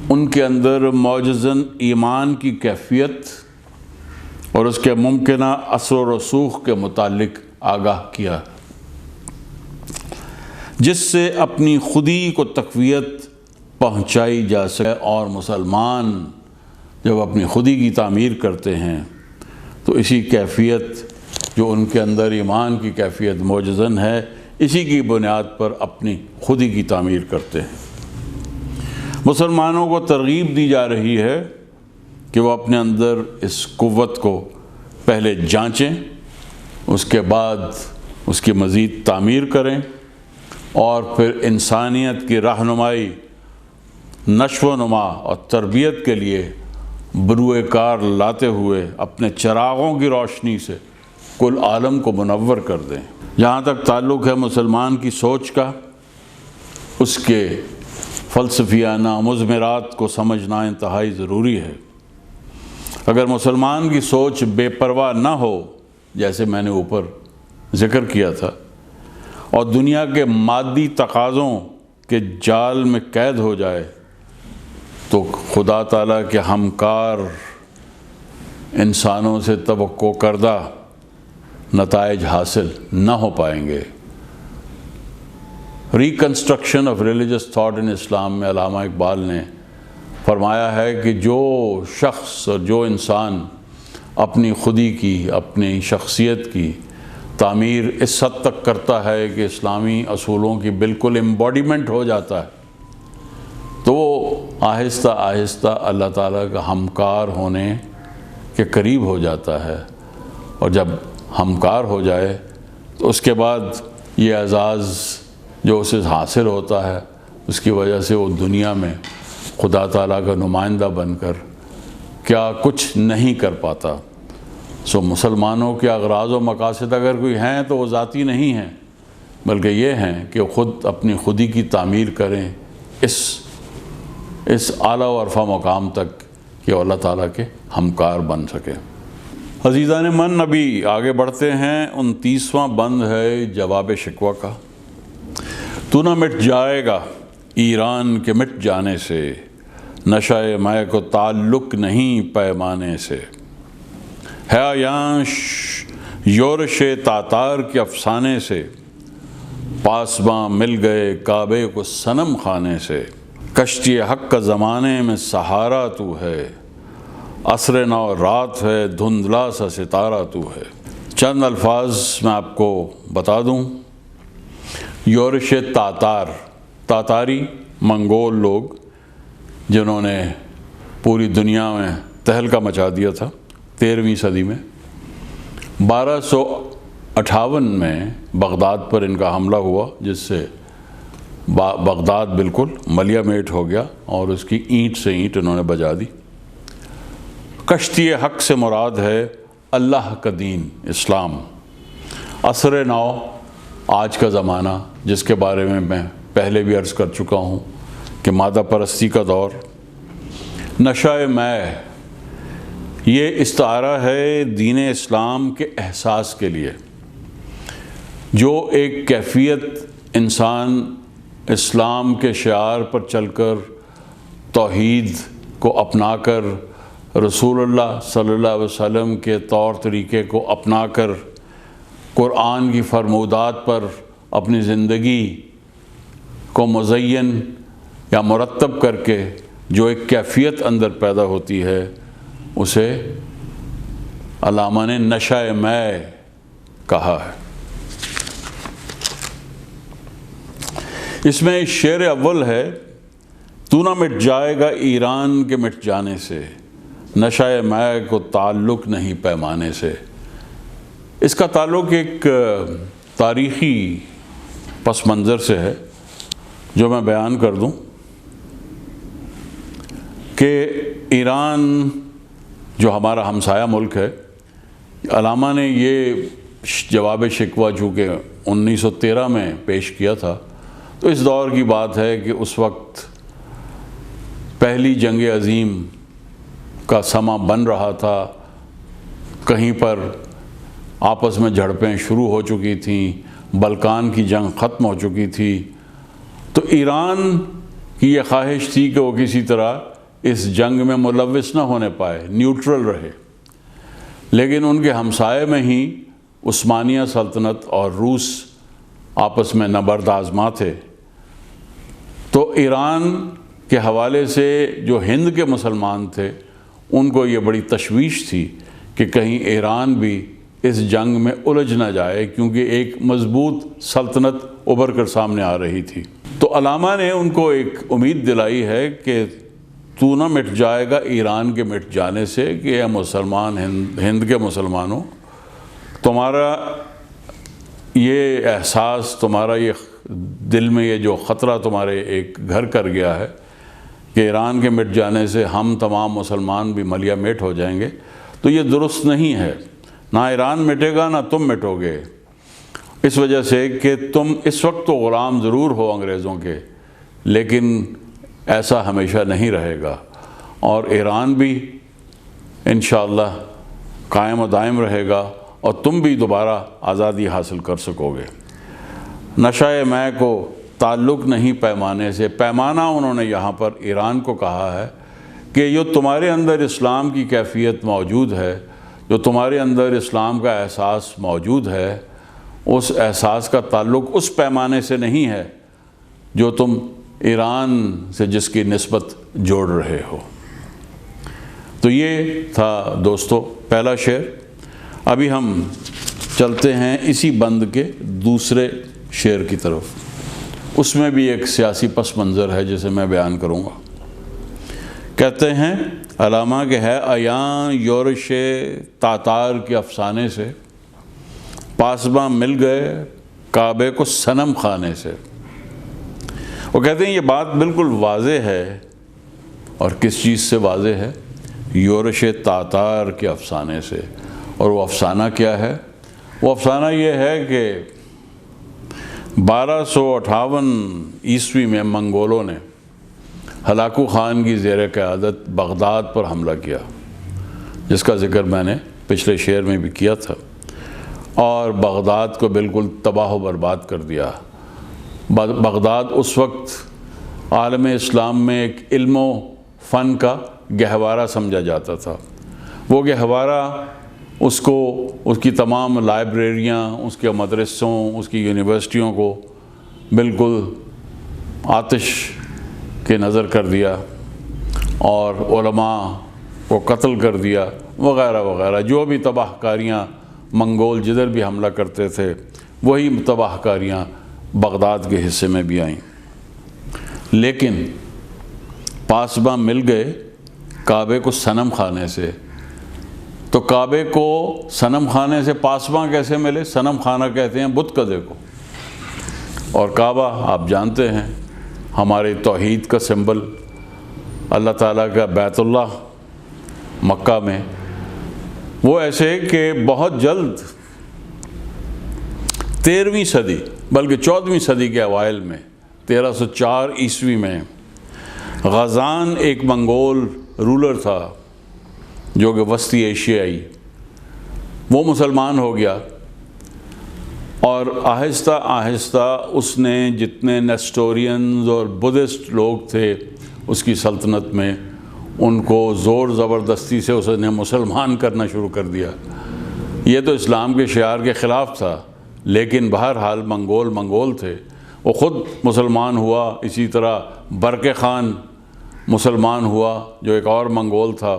ان کے اندر موجزن ایمان کی کیفیت اور اس کے ممکنہ اثر و رسوخ کے متعلق آگاہ کیا، جس سے اپنی خودی کو تقویت پہنچائی جا سکے، اور مسلمان جب اپنی خودی کی تعمیر کرتے ہیں تو اسی کیفیت جو ان کے اندر ایمان کی کیفیت موجزن ہے، اسی کی بنیاد پر اپنی خودی کی تعمیر کرتے ہیں۔ مسلمانوں کو ترغیب دی جا رہی ہے کہ وہ اپنے اندر اس قوت کو پہلے جانچیں، اس کے بعد اس کی مزید تعمیر کریں، اور پھر انسانیت کی رہنمائی، نشو و نما اور تربیت کے لیے بروئے کار لاتے ہوئے اپنے چراغوں کی روشنی سے کل عالم کو منور کر دیں۔ جہاں تک تعلق ہے مسلمان کی سوچ کا، اس کے فلسفیانہ مضمرات کو سمجھنا انتہائی ضروری ہے۔ اگر مسلمان کی سوچ بے پرواہ نہ ہو، جیسے میں نے اوپر ذکر کیا تھا، اور دنیا کے مادی تقاضوں کے جال میں قید ہو جائے، تو خدا تعالیٰ کے ہمکار انسانوں سے توقع کردہ نتائج حاصل نہ ہو پائیں گے۔ Reconstruction of religious thought in Islam میں علامہ اقبال نے فرمایا ہے کہ جو شخص اور جو انسان اپنی خودی کی، اپنی شخصیت کی تعمیر اس حد تک کرتا ہے کہ اسلامی اصولوں کی بالکل امباڈیمنٹ ہو جاتا ہے، تو وہ آہستہ آہستہ اللہ تعالیٰ کا ہمکار ہونے کے قریب ہو جاتا ہے، اور جب ہمکار ہو جائے تو اس کے بعد یہ اعزاز جو اسے حاصل ہوتا ہے، اس کی وجہ سے وہ دنیا میں خدا تعالیٰ کا نمائندہ بن کر کیا کچھ نہیں کر پاتا۔ سو مسلمانوں کے اغراض و مقاصد اگر کوئی ہیں تو وہ ذاتی نہیں ہیں، بلکہ یہ ہیں کہ خود اپنی خودی کی تعمیر کریں اس اعلیٰ و عرفہ مقام تک کہ اللہ تعالیٰ کے ہمکار بن سکے۔ عزیزان من، ابھی آگے بڑھتے ہیں۔ 29واں بند ہے جواب شکوہ کا۔ تو نہ مٹ جائے گا ایران کے مٹ جانے سے، نشہ میں کو تعلق نہیں پیمانے سے، ہے یہاں یورش تاتار کے افسانے سے، پاسباں مل گئے کعبے کو صنم خانے سے، کشتی حق کا زمانے میں سہارا تو ہے، عصر نو رات ہے دھندلا سا ستارہ تو ہے۔ چند الفاظ میں آپ کو بتا دوں۔ یورش تاتاری منگول لوگ جنہوں نے پوری دنیا میں تہلکہ مچا دیا تھا 13ویں صدی میں۔ 1258 میں بغداد پر ان کا حملہ ہوا، جس سے بغداد بالکل ملیہ میٹ ہو گیا اور اس کی اینٹ سے اینٹ انہوں نے بجا دی۔ کشتی حق سے مراد ہے اللہ کا دین اسلام، عصر نو آج کا زمانہ، جس کے بارے میں پہلے بھی عرض کر چکا ہوں کہ مادہ پرستی کا دور، نشہ میں یہ استعارہ ہے دین اسلام کے احساس کے لیے، جو ایک کیفیت انسان اسلام کے شعار پر چل کر، توحید کو اپنا کر، رسول اللہ صلی اللہ علیہ وسلم کے طور طریقے کو اپنا کر، قرآن کی فرمودات پر اپنی زندگی کو مزین یا مرتب کر کے جو ایک کیفیت اندر پیدا ہوتی ہے، اسے علامہ نے نشہ میں کہا ہے۔ اس میں شعر اول ہے، تو نہ مٹ جائے گا ایران کے مٹ جانے سے، نشہ میں کو تعلق نہیں پیمانے سے۔ اس کا تعلق ایک تاریخی پس منظر سے ہے جو میں بیان کر دوں کہ ایران جو ہمارا ہمسایہ ملک ہے، علامہ نے یہ جواب شکوہ چونکہ 1913 میں پیش کیا تھا، تو اس دور کی بات ہے کہ اس وقت پہلی جنگ عظیم کا سماں بن رہا تھا، کہیں پر آپس میں جھڑپیں شروع ہو چکی تھیں، بلکان کی جنگ ختم ہو چکی تھی، تو ایران کی یہ خواہش تھی کہ وہ کسی طرح اس جنگ میں ملوث نہ ہونے پائے، نیوٹرل رہے، لیکن ان کے ہمسائے میں ہی عثمانیہ سلطنت اور روس آپس میں نبرد آزما تھے، تو ایران کے حوالے سے جو ہند کے مسلمان تھے ان کو یہ بڑی تشویش تھی کہ کہیں ایران بھی اس جنگ میں الجھ نہ جائے، کیونکہ ایک مضبوط سلطنت ابھر کر سامنے آ رہی تھی۔ تو علامہ نے ان کو ایک امید دلائی ہے کہ تو نہ مٹ جائے گا ایران کے مٹ جانے سے، کہ اے مسلمان ہند کے مسلمانوں، تمہارا یہ احساس، تمہارا یہ دل میں یہ جو خطرہ تمہارے ایک گھر کر گیا ہے کہ ایران کے مٹ جانے سے ہم تمام مسلمان بھی ملیہ میٹ ہو جائیں گے، تو یہ درست نہیں ہے۔ نہ ایران مٹے گا، نہ تم مٹو گے، اس وجہ سے کہ تم اس وقت تو غلام ضرور ہو انگریزوں کے، لیکن ایسا ہمیشہ نہیں رہے گا، اور ایران بھی انشاءاللہ قائم و دائم رہے گا، اور تم بھی دوبارہ آزادی حاصل کر سکو گے۔ نشۂ میں کو تعلق نہیں پیمانے سے، پیمانہ انہوں نے یہاں پر ایران کو کہا ہے کہ جو تمہارے اندر اسلام کی کیفیت موجود ہے، جو تمہارے اندر اسلام کا احساس موجود ہے، اس احساس کا تعلق اس پیمانے سے نہیں ہے جو تم ایران سے جس کی نسبت جوڑ رہے ہو۔ تو یہ تھا دوستو پہلا شعر۔ ابھی ہم چلتے ہیں اسی بند کے دوسرے شعر کی طرف، اس میں بھی ایک سیاسی پس منظر ہے جسے میں بیان کروں گا۔ کہتے ہیں علامہ کہ ہے عیاں یورش تاتار کے افسانے سے، پاسباں مل گئے کعبے کو صنم خانے سے۔ وہ کہتے ہیں یہ بات بالکل واضح ہے، اور کس چیز سے واضح ہے؟ یورش تاتار کے افسانے سے۔ اور وہ افسانہ کیا ہے؟ وہ افسانہ یہ ہے کہ 1258 عیسوی میں منگولوں نے ہلاکو خان کی زیر قیادت بغداد پر حملہ کیا، جس کا ذکر میں نے پچھلے شعر میں بھی کیا تھا، اور بغداد کو بالکل تباہ و برباد کر دیا۔ بغداد اس وقت عالم اسلام میں ایک علم و فن کا گہوارہ سمجھا جاتا تھا۔ وہ گہوارہ اس کی تمام لائبریریاں، اس کے مدرسوں، اس کی یونیورسٹیوں کو بالکل آتش کے نظر کر دیا، اور علماء کو قتل کر دیا، وغیرہ وغیرہ۔ جو بھی تباہ کاریاں منگول جدھر بھی حملہ کرتے تھے، وہی تباہ کاریاں بغداد کے حصے میں بھی آئیں۔ لیکن پاسباں مل گئے کعبے کو صنم خانے سے۔ تو کعبے کو صنم خانے سے پاسباں کیسے ملے؟ صنم خانہ کہتے ہیں بت کدے کو، اور کعبہ آپ جانتے ہیں ہمارے توحید کا سمبل، اللہ تعالیٰ کا بیت اللہ مکہ میں۔ وہ ایسے کہ بہت جلد 13ویں صدی بلکہ 14ویں صدی کے اوائل میں 1304 عیسوی میں غزان ایک منگول رولر تھا جو کہ وسطی ایشیائی، وہ مسلمان ہو گیا، اور آہستہ آہستہ اس نے جتنے نیسٹورینز اور بدھسٹ لوگ تھے اس کی سلطنت میں، ان کو زور زبردستی سے اس نے مسلمان کرنا شروع کر دیا۔ یہ تو اسلام کے شعار کے خلاف تھا، لیکن بہرحال منگول تھے، وہ خود مسلمان ہوا۔ اسی طرح برقع خان مسلمان ہوا جو ایک اور منگول تھا،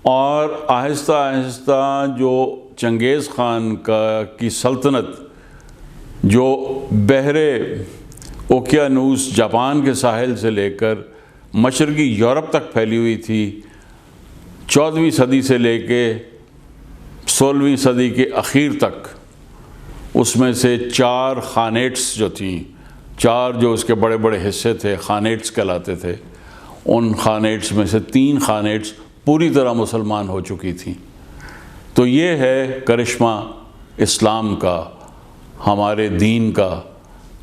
اور آہستہ آہستہ جو چنگیز خان کی سلطنت جو بحرے اوقیانوس جاپان کے ساحل سے لے کر مشرقی یورپ تک پھیلی ہوئی تھی، 14ویں صدی سے لے کے 16ویں صدی کے اخیر تک، اس میں سے 4 خانیٹس جو تھیں، 4 جو اس کے بڑے بڑے حصے تھے خانیٹس کہلاتے تھے، ان خانیٹس میں سے 3 خانیٹس پوری طرح مسلمان ہو چکی تھیں۔ تو یہ ہے کرشمہ اسلام کا، ہمارے دین کا،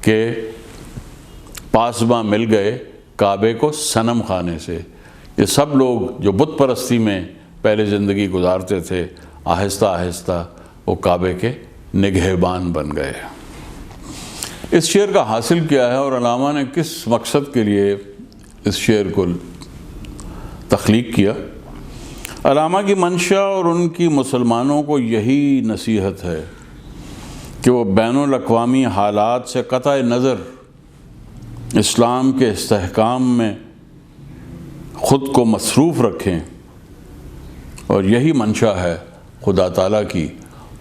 کہ پاسباں مل گئے کعبے کو صنم خانے سے۔ یہ سب لوگ جو بت پرستی میں پہلے زندگی گزارتے تھے، آہستہ آہستہ وہ کعبے کے نگہبان بن گئے۔ اس شعر کا حاصل کیا ہے اور علامہ نے کس مقصد کے لیے اس شعر کو تخلیق کیا؟ علامہ کی منشا اور ان کی مسلمانوں کو یہی نصیحت ہے کہ وہ بین الاقوامی حالات سے قطع نظر اسلام کے استحکام میں خود کو مصروف رکھیں، اور یہی منشا ہے خدا تعالیٰ کی،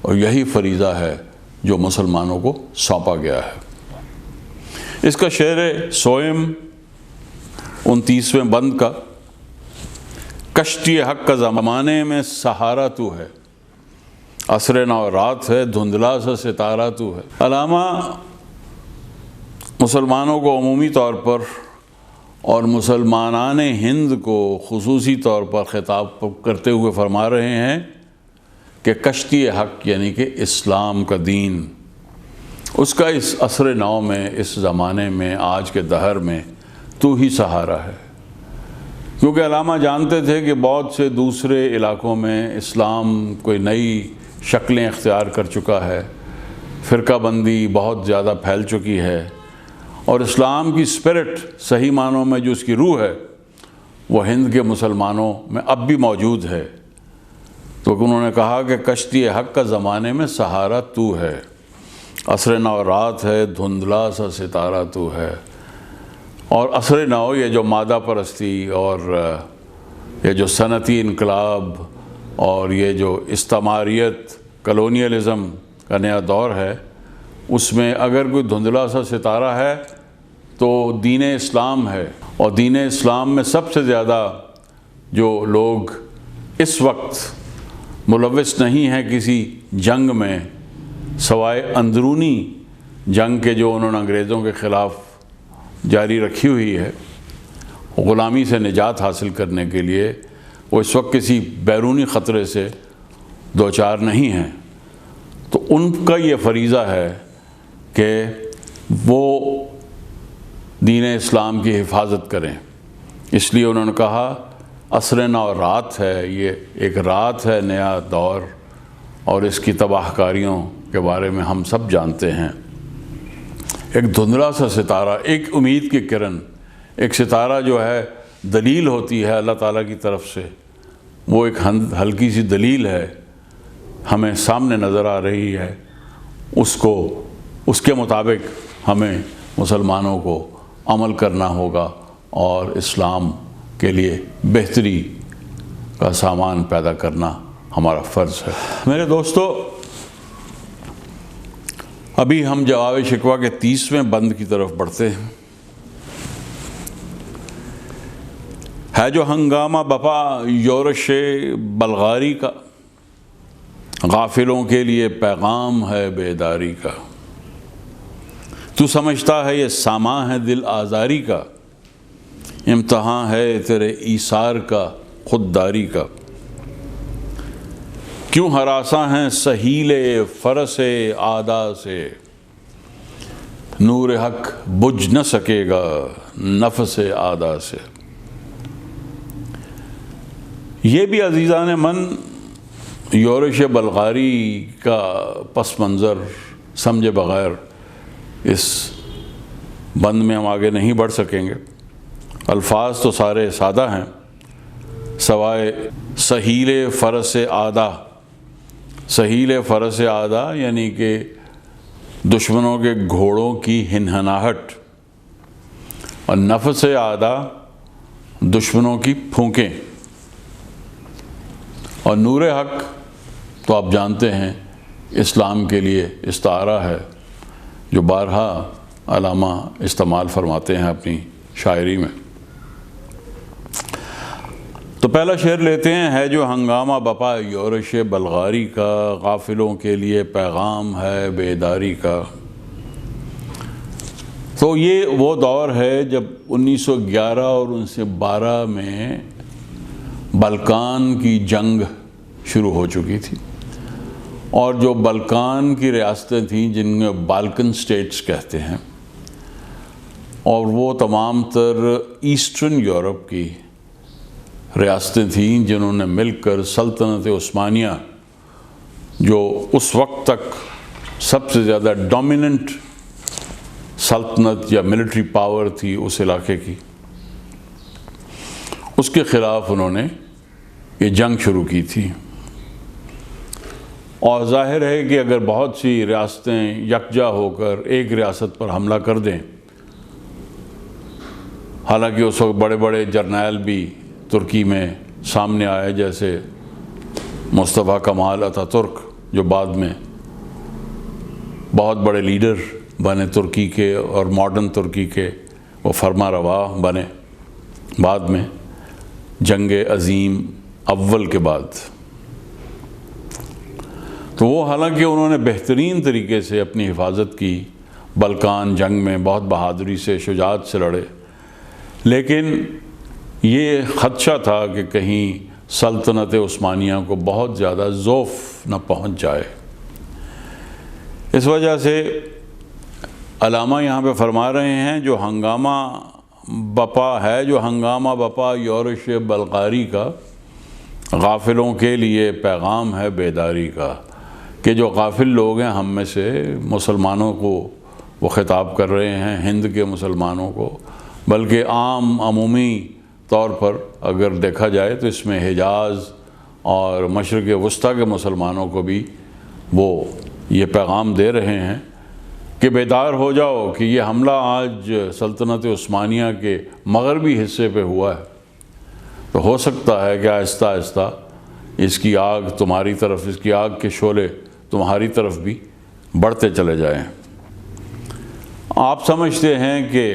اور یہی فریضہ ہے جو مسلمانوں کو سونپا گیا ہے۔ اس کا شعر سوئم 29ویں بند کا، کشتی حق کا زمانے میں سہارا تو ہے، عصر نو رات ہے دھندلا سا ستارہ تو ہے۔ علامہ مسلمانوں کو عمومی طور پر اور مسلمانان ہند کو خصوصی طور پر خطاب کرتے ہوئے فرما رہے ہیں کہ کشتی حق یعنی کہ اسلام کا دین، اس کا اس عصر نو میں، اس زمانے میں، آج کے دہر میں تو ہی سہارا ہے۔ کیونکہ علامہ جانتے تھے کہ بہت سے دوسرے علاقوں میں اسلام کوئی نئی شکلیں اختیار کر چکا ہے، فرقہ بندی بہت زیادہ پھیل چکی ہے، اور اسلام کی اسپرٹ صحیح معنوں میں جو اس کی روح ہے وہ ہند کے مسلمانوں میں اب بھی موجود ہے۔ تو انہوں نے کہا کہ کشتی حق کا زمانے میں سہارا تو ہے، عصر نو رات ہے دھندلا سا ستارہ تو ہے۔ اور عصر نو، یہ جو مادہ پرستی اور یہ جو صنعتی انقلاب اور یہ جو استعماریت، کلونیلزم کا نیا دور ہے، اس میں اگر کوئی دھندلا سا ستارہ ہے تو دین اسلام ہے۔ اور دین اسلام میں سب سے زیادہ جو لوگ اس وقت ملوث نہیں ہیں کسی جنگ میں، سوائے اندرونی جنگ کے جو انہوں نے انگریزوں کے خلاف جاری رکھی ہوئی ہے، غلامی سے نجات حاصل کرنے کے لیے، وہ اس وقت کسی بیرونی خطرے سے دوچار نہیں ہیں۔ تو ان کا یہ فریضہ ہے کہ وہ دین اسلام کی حفاظت کریں۔ اس لیے انہوں نے کہا عصر نو رات ہے، یہ ایک رات ہے، نیا دور، اور اس کی تباہ کاریوں کے بارے میں ہم سب جانتے ہیں۔ ایک دھندلا سا ستارہ، ایک امید کی کرن، ایک ستارہ جو ہے دلیل ہوتی ہے اللہ تعالیٰ کی طرف سے، وہ ایک ہلکی سی دلیل ہے، ہمیں سامنے نظر آ رہی ہے، اس کے مطابق ہمیں مسلمانوں کو عمل کرنا ہوگا اور اسلام کے لیے بہتری کا سامان پیدا کرنا ہمارا فرض ہے۔ میرے دوستو، ابھی ہم جواب شکوہ کے 30ویں بند کی طرف بڑھتے ہیں۔ ہے جو ہنگامہ بپا یورش بلغاری کا، غافلوں کے لیے پیغام ہے بیداری کا۔ تو سمجھتا ہے یہ سامان ہے دل آزاری کا، امتحان ہے تیرے ایثار کا خودداری کا۔ کیوں ہراساں ہیں سہیل فرس آدا سے، نور حق بجھ نہ سکے گا نفس آدا سے۔ یہ بھی عزیزان من یورش بلغاری کا پس منظر سمجھے بغیر اس بند میں ہم آگے نہیں بڑھ سکیں گے۔ الفاظ تو سارے سادہ ہیں سوائے سہیل فرس آدھا۔ سہیل فرس آدھا یعنی کہ دشمنوں کے گھوڑوں کی ہنہناہٹ، اور نفس آدھا دشمنوں کی پھونکیں، اور نور حق تو آپ جانتے ہیں اسلام کے لیے استعارہ ہے جو بارہا علامہ استعمال فرماتے ہیں اپنی شاعری میں۔ تو پہلا شعر لیتے ہیں، ہے جو ہنگامہ بپا یورش بلغاری کا، غافلوں کے لیے پیغام ہے بیداری کا۔ تو یہ وہ دور ہے جب 1911 اور 1912 میں بلکان کی جنگ شروع ہو چکی تھی، اور جو بلکان کی ریاستیں تھیں جن میں بالکن سٹیٹس کہتے ہیں، اور وہ تمام تر ایسٹرن یورپ کی ریاستیں تھیں جنہوں نے مل کر سلطنت عثمانیہ، جو اس وقت تک سب سے زیادہ ڈومیننٹ سلطنت یا ملٹری پاور تھی اس علاقے کی، اس کے خلاف انہوں نے یہ جنگ شروع کی تھی۔ اور ظاہر ہے کہ اگر بہت سی ریاستیں یکجا ہو کر ایک ریاست پر حملہ کر دیں، حالانکہ اس وقت بڑے بڑے جرنیل بھی ترکی میں سامنے آئے، جیسے مصطفیٰ کمال اتہ ترک، جو بعد میں بہت بڑے لیڈر بنے ترکی کے اور ماڈرن ترکی کے، وہ فرما روا بنے بعد میں جنگ عظیم اول کے بعد۔ تو وہ حالانکہ انہوں نے بہترین طریقے سے اپنی حفاظت کی، بلکان جنگ میں بہت بہادری سے، شجاعت سے لڑے، لیکن یہ خدشہ تھا کہ کہیں سلطنت عثمانیہ کو بہت زیادہ ضعف نہ پہنچ جائے۔ اس وجہ سے علامہ یہاں پہ فرما رہے ہیں جو ہنگامہ بپا یورش بلغاری کا، غافلوں کے لیے پیغام ہے بیداری کا، کہ جو غافل لوگ ہیں ہم میں سے، مسلمانوں کو وہ خطاب کر رہے ہیں، ہند کے مسلمانوں کو، بلکہ عمومی طور پر اگر دیکھا جائے تو اس میں حجاز اور مشرق وسطیٰ کے مسلمانوں کو بھی وہ یہ پیغام دے رہے ہیں کہ بیدار ہو جاؤ کہ یہ حملہ آج سلطنت عثمانیہ کے مغربی حصے پہ ہوا ہے، تو ہو سکتا ہے کہ آہستہ آہستہ اس کی آگ تمہاری طرف، اس کی آگ کے شعلے تمہاری طرف بھی بڑھتے چلے جائیں۔ آپ سمجھتے ہیں کہ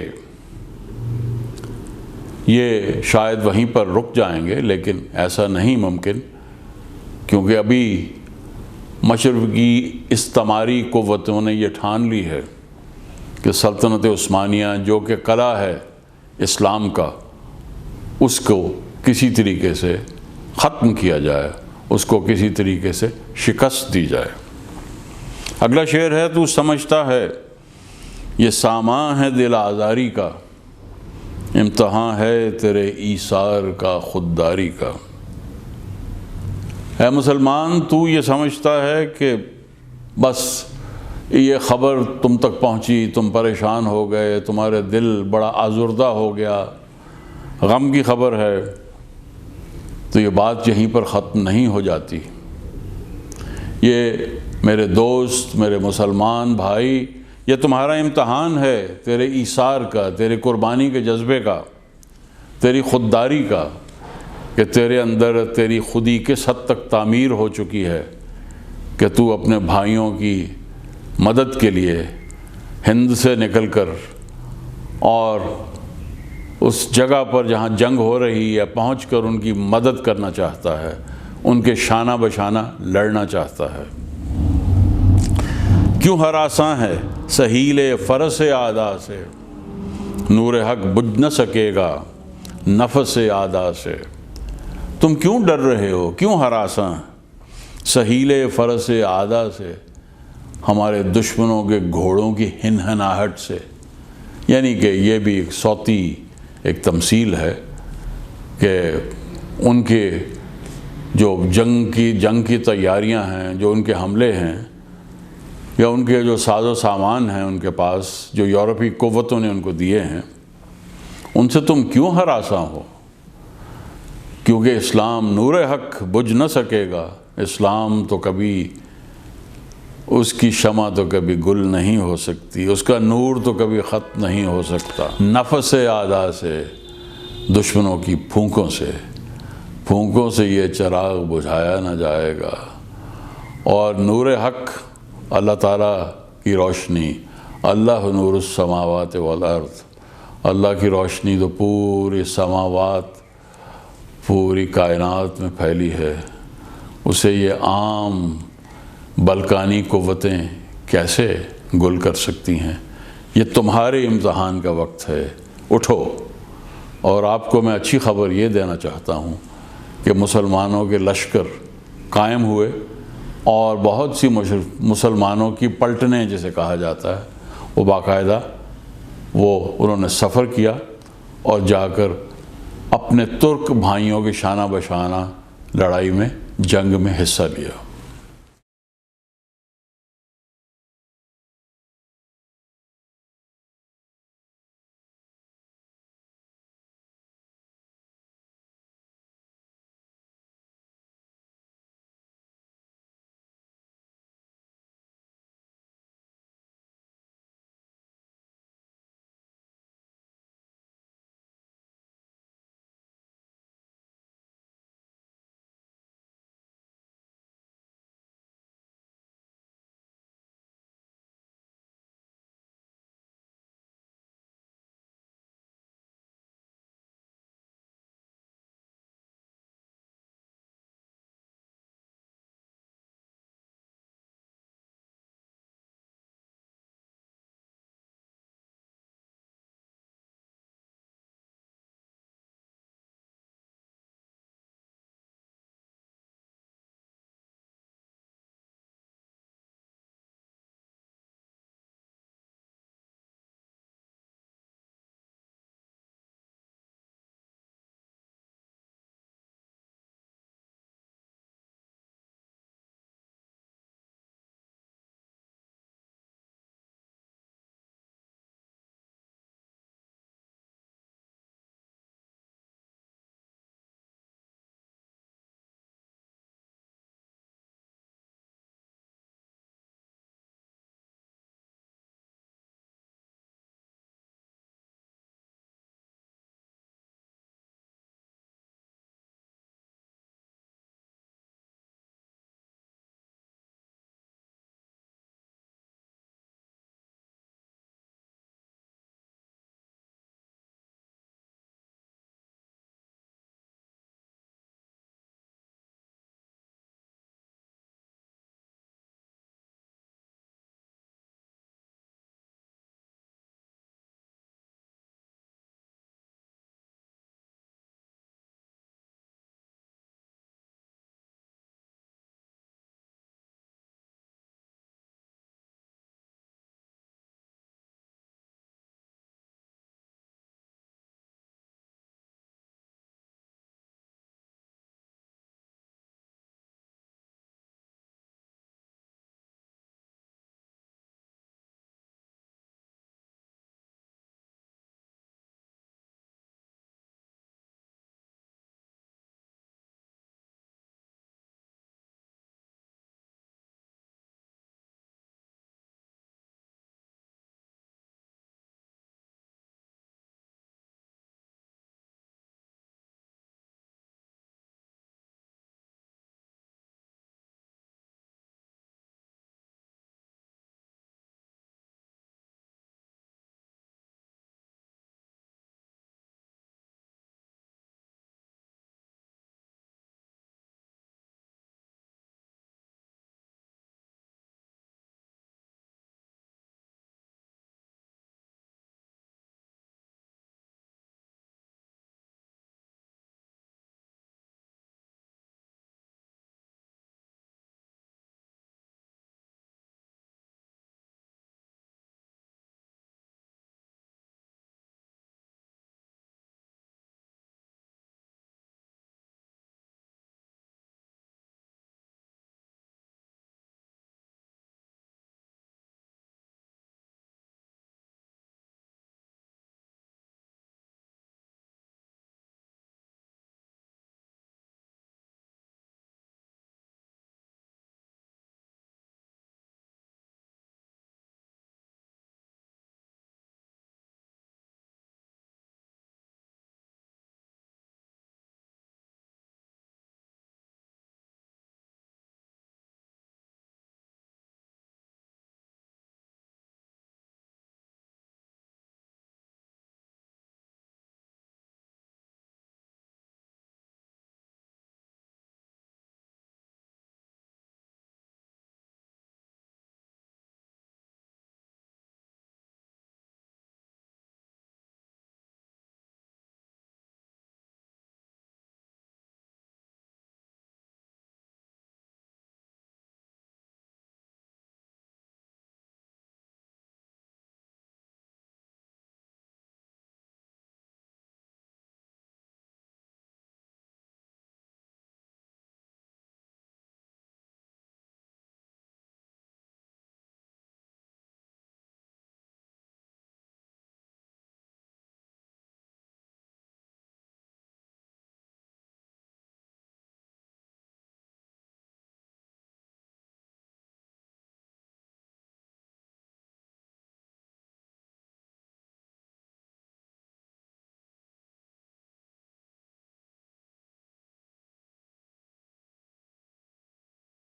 یہ شاید وہیں پر رک جائیں گے، لیکن ایسا نہیں ممکن، کیونکہ ابھی مشرقی استعماری قوتوں نے یہ ٹھان لی ہے کہ سلطنت عثمانیہ جو کہ قلعہ ہے اسلام کا، اس کو کسی طریقے سے ختم کیا جائے، اس کو کسی طریقے سے شکست دی جائے۔ اگلا شعر ہے، تو سمجھتا ہے یہ سامان ہے دل آزاری کا، امتحان ہے تیرے ایثار کا، خودداری کا۔ اے مسلمان، تو یہ سمجھتا ہے کہ بس یہ خبر تم تک پہنچی، تم پریشان ہو گئے، تمہارے دل بڑا آزردہ ہو گیا، غم کی خبر ہے، تو یہ بات یہیں پر ختم نہیں ہو جاتی۔ یہ میرے دوست، میرے مسلمان بھائی، یہ تمہارا امتحان ہے تیرے ایثار کا، تیرے قربانی کے جذبے کا، تیری خودداری کا، کہ تیرے اندر تیری خودی کس حد تک تعمیر ہو چکی ہے کہ تو اپنے بھائیوں کی مدد کے لیے ہند سے نکل کر اور اس جگہ پر جہاں جنگ ہو رہی ہے پہنچ کر ان کی مدد کرنا چاہتا ہے، ان کے شانہ بشانہ لڑنا چاہتا ہے۔ کیوں ہراساں ہے سہیل فرس اعدا سے، نور حق بجھ نہ سکے گا نفس اعدا سے۔ تم کیوں ڈر رہے ہو، کیوں ہراساں سہیل فرس اعدا سے، ہمارے دشمنوں کے گھوڑوں کی ہنہناہٹ سے۔ یعنی کہ یہ بھی ایک صوتی ایک تمثیل ہے کہ ان کے جو جنگ کی تیاریاں ہیں، جو ان کے حملے ہیں، یا ان کے جو ساز و سامان ہیں ان کے پاس، جو یورپی قوتوں نے ان کو دیے ہیں، ان سے تم کیوں ہراساں ہو؟ کیونکہ اسلام نور حق بجھ نہ سکے گا، اسلام تو کبھی، اس کی شمع تو کبھی گل نہیں ہو سکتی، اس کا نور تو کبھی ختم نہیں ہو سکتا۔ نفس اعدا سے، دشمنوں کی پھونکوں سے یہ چراغ بجھایا نہ جائے گا۔ اور نور حق اللہ تعالیٰ کی روشنی، اللہ نور السماوات والارض، اللہ کی روشنی تو پوری سماوات، پوری کائنات میں پھیلی ہے، اسے یہ عام بلکانی قوتیں کیسے گل کر سکتی ہیں؟ یہ تمہارے امتحان کا وقت ہے، اٹھو۔ اور آپ کو میں اچھی خبر یہ دینا چاہتا ہوں کہ مسلمانوں کے لشکر قائم ہوئے اور بہت سی مسلمانوں کی پلٹنیں جسے کہا جاتا ہے، وہ باقاعدہ انہوں نے سفر کیا اور جا کر اپنے ترک بھائیوں کے شانہ بشانہ لڑائی میں، جنگ میں حصہ لیا۔